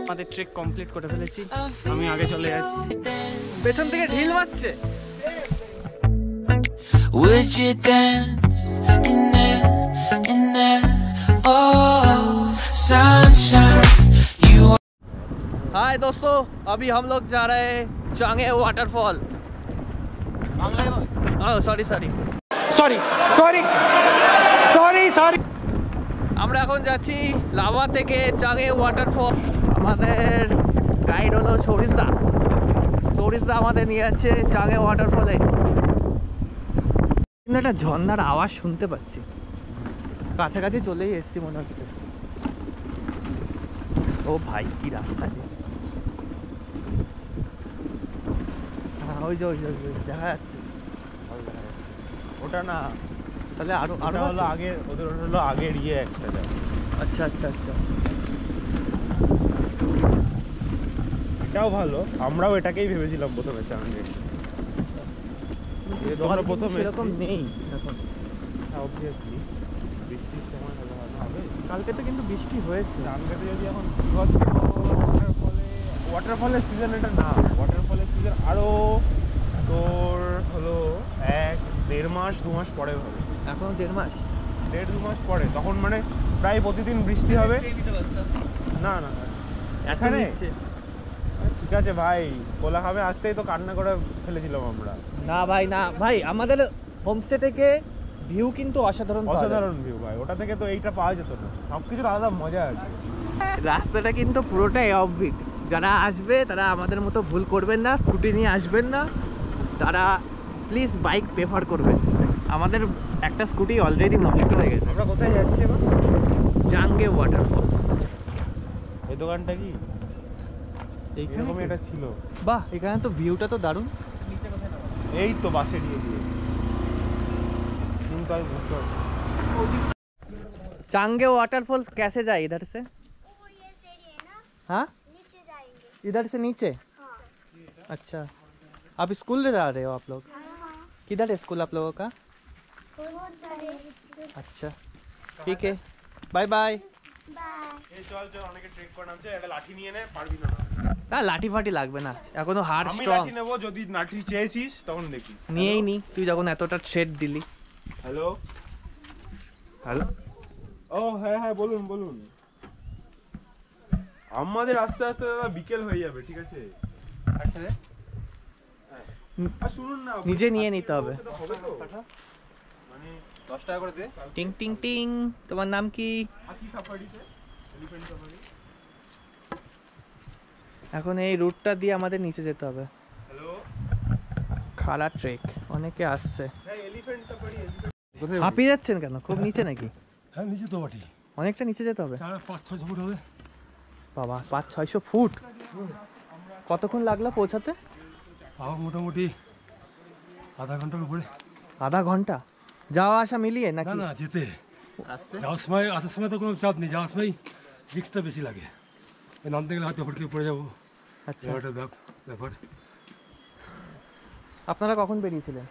আমাদের trek complete করে ফেলেছি, আমি আগে চলে যাচ্ছি। পেছন থেকে ঢিল মারছে। Would you dance in there, oh sunshine you। हाय दोस्तों, अभी हम लोग जा रहे हैं चांगे वाटरफॉल। সরি আমরা এখন যাচ্ছি লাভা থেকে চাঙ্গে ওয়াটারফল। আমাদের গাইড হলো সরিষদা আমাদের নিয়ে যাচ্ছে চাঙ্গে ওয়াটারফলে। একটা ঝর্ণার আওয়াজ শুনতে পাচ্ছি, কাছাকাছি চলেই এসছি মনে হচ্ছে। ও ভাই কি রাস্তা, ওই যে দেখা যাচ্ছে। ওটা না, তাহলে আরো হলো আগে, ওদের হলো আগের ইয়ে একটা। আচ্ছা এটাও ভালো, আমরাও এটাকেই ভেবেছিলাম প্রথমে চাঙ্গে। প্রথমে এরকম নেই এখন, অবভিয়াসলি বৃষ্টির সময় হলে ভালো হবে। কালকে তো কিন্তু বৃষ্টি হয়েছে। চাঙ্গেতে যদি এখন ওয়াটারফলের সিজন এটা না, ওয়াটারফলের সিজন আরো তোর হলো 1-1.5 মাস 2 মাস পরে হবে। এখনো 1.5 মাস 1.5-2 মাস পরে, তখন মানে প্রায় প্রতিদিন বৃষ্টি হবে। না এখানে ঠিক আছে ভাই, কোলা খাবে আসতেই তো কান্না করে ফেলেছিলাম আমরা। না ভাই আমাদের হোমস্টে থেকে ভিউ কিন্তু অসাধারণ ভিউ ভাই। ওটা থেকে তো এইটা পাওয়া যেত না, সবকিছুর আলাদা মজা আছে। রাস্তাটা কিন্তু পুরোটাই অফবিট। যারা আসবে তারা আমাদের মতো ভুল করবেন না, স্কুটি নিয়ে আসবেন না, তারা প্লিজ বাইক প্রেফার করবেন। আমাদের একটা স্কুটি অলরেডি নষ্ট হয়ে গেছে। আমরা কোথায় যাচ্ছি এবার? চাঙ্গে ওয়াটারফলস। এই দোকানটা কি এইখানে এটা ছিল? বাহ, এখানে তো ভিউটা তো দারুণ। নিচে কোথায় নামা? এই তো বাসে দিয়ে चांगे वाटरफॉल्स कैसे जाए इधर से? वो ये सीढ़ी है ना? हाँ, नीचे जाएंगे। इधर से नीचे? हाँ। अच्छा, आप स्कूल जा रहे हो आप लोग? हाँ। किधर है स्कूल आप लोगों का? अच्छा ठीक है, बाय बाय। না লাঠি ফাটি লাগবে না, এখনো হাড় স্ট্রং। আমি নেব, যদি লাঠি চেয়েছিস তখন দেখি। নিয়েই নি, তুই যখন এতটা থ্রেট দিলি। হ্যালো ও হ্যাঁ বলুন। আমাদের আস্তে আস্তে দাদা বিকেল হয়ে যাবে, ঠিক আছে? শুনুন না, নিজে নিয়ে নিতে হবে। মানে 10 টাকা করে দে। টিং টিং টিং, তোমার নাম কি? এখন এই রুটটা দিয়ে আমাদের নিচে যেতে হবে। খাড়া ট্রেক, অনেকে আসছে। হাঁপিয়ে যাচ্ছেন কেন? খুব নিচে নাকি? হ্যাঁ নিচে তো বটে, অনেকটা নিচে যেতে হবে। 500-600 ফুট হবে। বাবা, 500-600 ফুট? কতক্ষণ লাগলো পৌঁছাতে? মোটামুটি আধা ঘন্টার উপরে। আধা ঘন্টা যাওয়া আসা মিলিয়ে নাকি? না যেতে, যাওয়ার সময় আসার সময় তো কোনো চাপ নেই, যাওয়ার সময় রিস্কটা বেশি লাগে। নামতে গেলে হয়তো হটকে পড়ে যাবো। আচ্ছা, ব্যাপার। আপনারা কখন বেরিয়েছিলেন?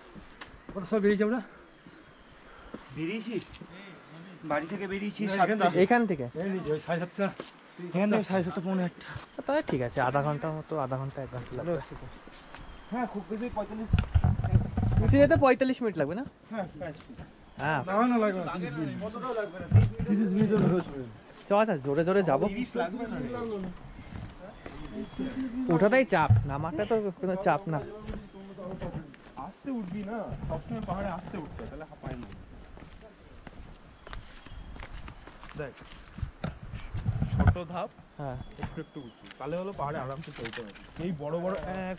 সব বেরিয়েছি, আমরা বেরিয়েছি বাড়ি থেকে, বেরিয়েছি এখান থেকে 7:30। এখান থেকে 7:30 পৌনে 8টা। তাহলে ঠিক আছে, আধা ঘন্টার মতো, আধা ঘন্টা 1 ঘন্টা লাগবে। হ্যাঁ খুব বেশি 45 নিচে যেতে 45 মিনিট লাগবে না? হ্যাঁ না লাগবে না, 30 মিনিট। কতটাও লাগবে না, 30 মিনিট হয়ে যাবে। চল জোরে জোরে যাবো। ওঠাটাই চাপ, নামাটা তো কোনো চাপ না। আস্তে উঠবি না, সবসময় পাহাড়ে আস্তে উঠতে, তাহলে হাঁপায় না। দেখ ছোট ধাপ, হ্যাঁ একটু উঠবি, তাহলে হলো পাহাড়ে আরামসে চলতে হবে। এই বড়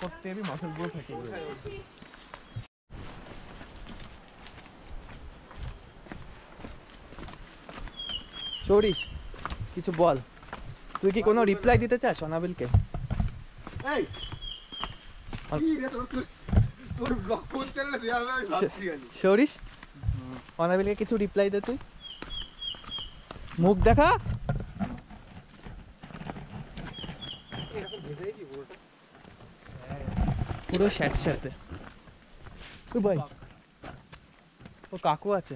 করতে গেলে মাসেল গুলো ফেটে যাবে। চড়িস, কিছু বল। তুই কি কোনো রিপ্লাই দিতে চাস অনাবিলকে? সরিস, অনাবিলকে কিছু রিপ্লাই দে তুই। মুখ দেখা। পুরো স্যাঁতস্যাঁতে। ভাই ও কাকু আছে,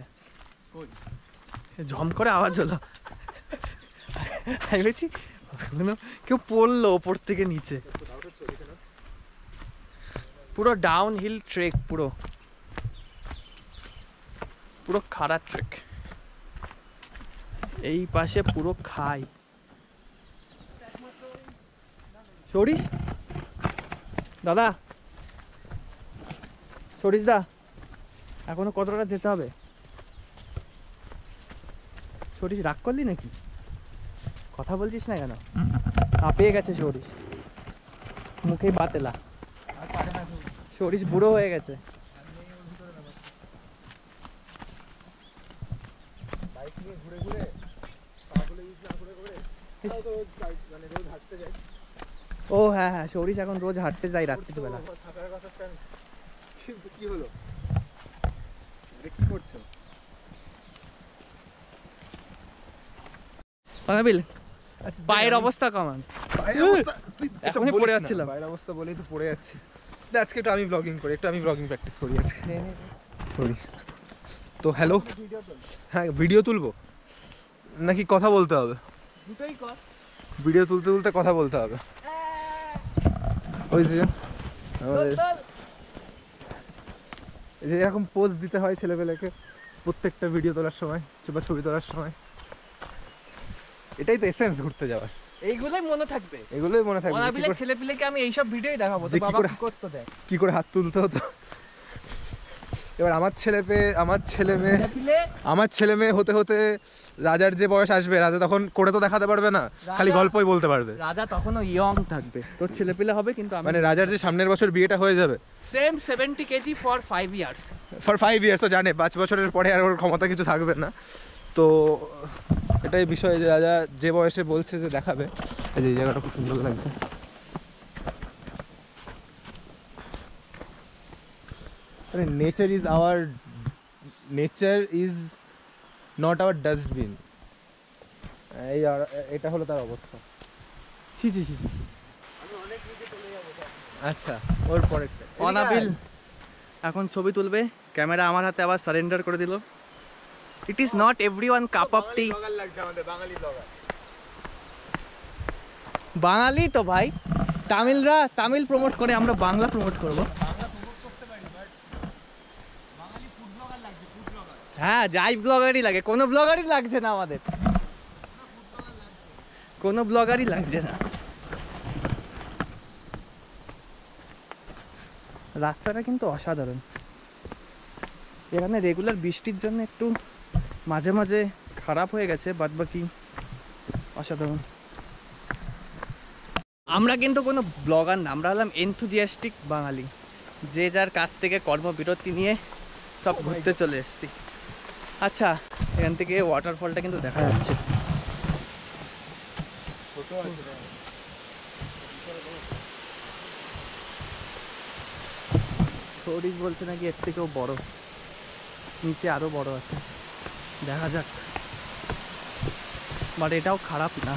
ঝম করে আওয়াজ হলো, আমি বলছি কেউ পড়লো ওপর থেকে নিচে। পুরো ডাউন হিল ট্রেক, পুরো পুরো খাড়া ট্রেক। এই পাশে পুরো খাই। সরিস দাদা, সরিস দা, এখনো কতটা যেতে হবে? সরিস রাগ করলি নাকি? কথা বলছিস না কেন? হাঁপিয়ে গেছে সরিস, মুখে বাতেলা। সরিস বুড়ো হয়ে গেছে। ও হ্যাঁ হ্যাঁ, সরিস এখন রোজ হাঁটতে যাই রাত্রিবেলা। কিন্তু কি হলো, কি করছো? অনাবিল, পায়ের অবস্থা কেমন? এখনই পড়ে যাচ্ছিলাম। পায়ের অবস্থা বলেই তো পড়ে যাচ্ছি। আজকে একটু আমি ব্লগিং করি, একটু আমি ব্লগিং প্র্যাকটিস করি আজকে। করি তো। হ্যালো, হ্যাঁ ভিডিও তুলবো নাকি কথা বলতে হবে? দুটোই কর। ভিডিও তুলতে তুলতে কথা বলতে হবে। ওই যে এরকম পোজ দিতে হয় ছেলেপেলেকে প্রত্যেকটা ভিডিও তোলার সময় বা ছবি তোলার সময়। এটাই তো এসেন্স ঘুরতে যাওয়ার। এইগুলোই মনে থাকবে, এগুলোই মনে থাকবে। অনাবিলের ছেলেপিলেকে আমি এইসব ভিডিওই দেখাবো তো বাবা কি করতে দেয়, কি করে হাত তুলতে হতো। এবার আমার ছেলে মেয়ে হতে হতে রাজার যে বয়স আসবে, রাজা তখন করে তো দেখাতে পারবে না, খালি গল্পই বলতে পারবে। রাজা তখনও ইয়ং থাকবে, তোর ছেলেপিলে হবে কিন্তু মানে রাজার যে সামনের বছর বিয়েটা হয়ে যাবে, same 70 kg for 5 years. For 5 years ও জানে 5 বছরের পরে আর ওর ক্ষমতা কিছু থাকবে না। তো এটাই বিষয় যে রাজা যে বয়সে বলছে যে দেখাবে। এই যে জায়গাটা খুব সুন্দর লাগছে। Nature is not our dustbin. এই এটা হলো তার অবস্থা। ছি ছি ছি ছি। আচ্ছা, ওর পরেরটা অনাবিল এখন ছবি তুলবে, ক্যামেরা আমার হাতে আবার সারেন্ডার করে দিল। It is not everyone cup of tea. Bengali তো ভাই, তামিলরা তামিল প্রমোট করে, আমরা বাংলা প্রমোট করব। হ্যাঁ, যাই ব্লগারই লাগে, কোনো ব্লগারই লাগছে না আমাদের, কোনো ব্লগারই লাগছে না। রাস্তাটা কিন্তু অসাধারণ। এখানে রেগুলার বৃষ্টির জন্য একটু মাঝে মাঝে খারাপ হয়ে গেছে, বাদ বাকি অসাধারণ। আমরা কিন্তু কোনো ব্লগার না, আমরা হলাম এনথুজিয়াস্টিক বাঙালি, যে যার কাছ থেকে কর্মবিরতি নিয়ে সব ঘুরতে চলে এসেছি। আচ্ছা, এখান থেকে ওয়াটারফলটা কিন্তু দেখা যাচ্ছে। সরিস বলছে নাকি এর থেকেও বড়, নিচে আরো বড় আছে, দেখা যাক। বাট এটাও খারাপ না।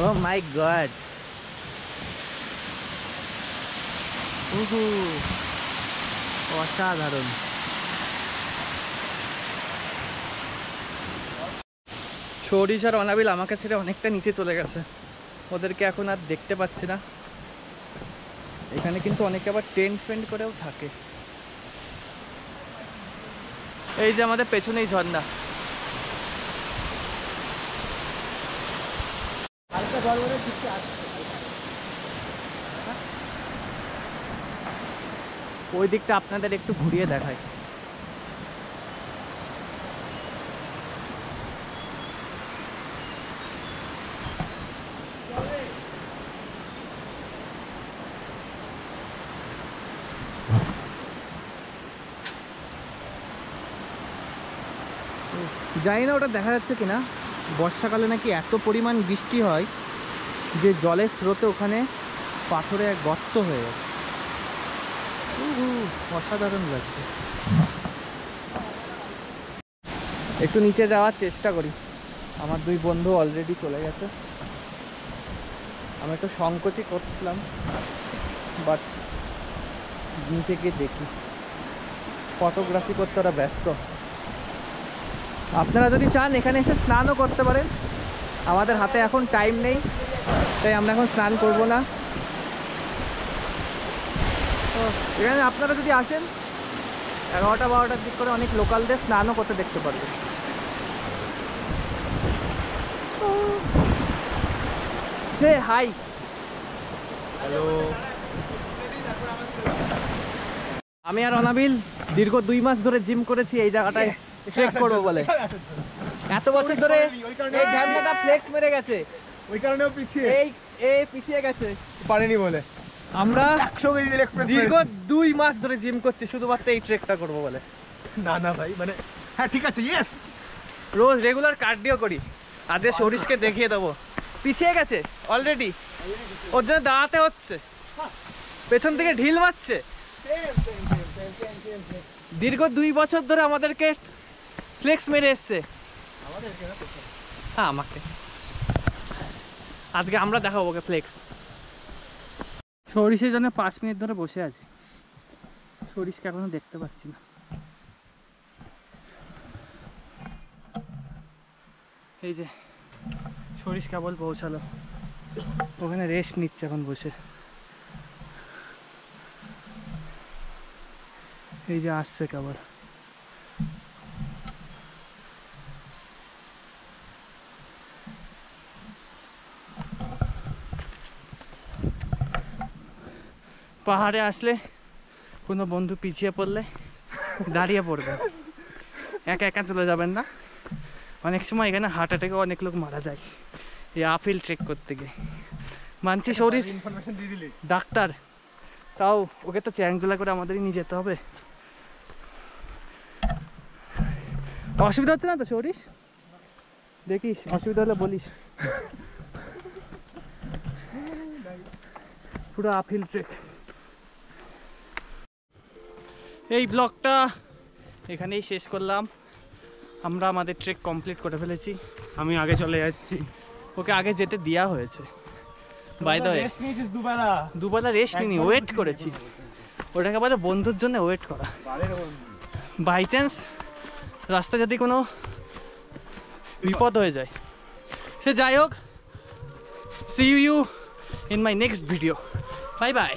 ও মাই গড, অসাধারণ। সরিস আর অনাবিল আমাকে ছেড়ে অনেকটা নিচে চলে গেছে, ওদেরকে এখন আর দেখতে পাচ্ছি না। এখানে কিন্তু অনেকে আবার টেন্ট ফেন্ট করেও থাকে। এই যে আমাদের পেছনেই ঝর্ণা। ওই দিকটা আপনাদের একটু ঘুরিয়ে দেখায়। জানি না ওটা দেখা যাচ্ছে কিনা, বর্ষাকালে নাকি এত পরিমাণ বৃষ্টি হয় যে জলের স্রোতে ওখানে পাথরে গর্ত হয়ে গেছে। অসাধারণ লাগছে। একটু নিচে যাওয়ার চেষ্টা করি, আমার দুই বন্ধু অলরেডি চলে গেছে। আমি একটু সংকোচই করছিলাম, বাট নিচে গিয়ে দেখি। ফটোগ্রাফি করতে ওরা ব্যস্ত। আপনারা যদি চান এখানে এসে স্নানও করতে পারেন, আমাদের হাতে এখন টাইম নেই তাই আমরা এখন স্নান করব না। তো এখানে আপনারা যদি আসেন 11টা-12টার দিক করে অনেক লোকালদের স্নানও করতে দেখতে পারবেন। সে হাই। হ্যালো। আমি আর অনাবিল দীর্ঘ 2 মাস ধরে জিম করেছি এই জায়গাটায় ট্রেক করবো বলে। এত বছর ধরে এই ঢ্যামনাটা ফ্লেক্স মেরে গেছে, ওই কারণেও পিছিয়ে এই পিছিয়ে গেছে পারেনি বলে আমরা 100 কেজি লেগ প্রেস দীর্ঘ 2 মাস ধরে জিম করছি শুধুমাত্র এই ট্রেকটা করবো বলে। না ভাই মানে হ্যাঁ ঠিক আছে, ইয়েস। রোজ রেগুলার কার্ডিও করি, আজকে সরিষকে দেখিয়ে দেবো। পিছিয়ে গেছে অলরেডি, ওর জন্য দাঁড়াতে হচ্ছে, পেছন থেকে ঢিল মারছে। দীর্ঘ 2 বছর ধরে আমাদেরকে ফ্লেক্স মেরে এসছে। হ্যাঁ আমাকে, আজকে আমরা দেখাবো ওকে ফ্লেক্স। সরিষের জন্য 5 মিনিট ধরে বসে আছি, সরিষকে এখনো দেখতে পাচ্ছি না। এই যে সরিষ কেবল পৌঁছালো, ওখানে রেস্ট নিচ্ছে এখন বসে। এই যে আসছে কেবল। পাহাড়ে আসলে কোনো বন্ধু পিছিয়ে পড়লে দাঁড়িয়ে পড়বে, একা একা চলে যাবেন না। অনেক সময় এখানে হার্ট অ্যাটাকে অনেক লোক মারা যায় এই আপহিল ট্রেক করতে গিয়ে। মানছি সরিষ ইনফরমেশন দিয়ে দিলি। ডাক্তার, তাও ওকে তো চ্যাংদোলা করে আমাদেরই নিয়ে যেতে হবে। অসুবিধা হচ্ছে না তো সরিষ? দেখিস অসুবিধা হলে বলিস। পুরো আপহিল ট্রেক। এই ব্লগটা এখানেই শেষ করলাম। আমরা আমাদের ট্রেক কমপ্লিট করে ফেলেছি। আমি আগে চলে যাচ্ছি। ওকে আগে যেতে দেওয়া হয়েছে। বাই দ্য ওয়ে রেস্ট নিয়েছিস দুবেলা রেস্ট নিই, ওয়েট করেছি। ওটাকে বলে বন্ধুর জন্য ওয়েট করা। বাই চান্স রাস্তা যদি কোনো বিপদ হয়ে যায়, সে যাই হোক। See you in my next video. Bye by.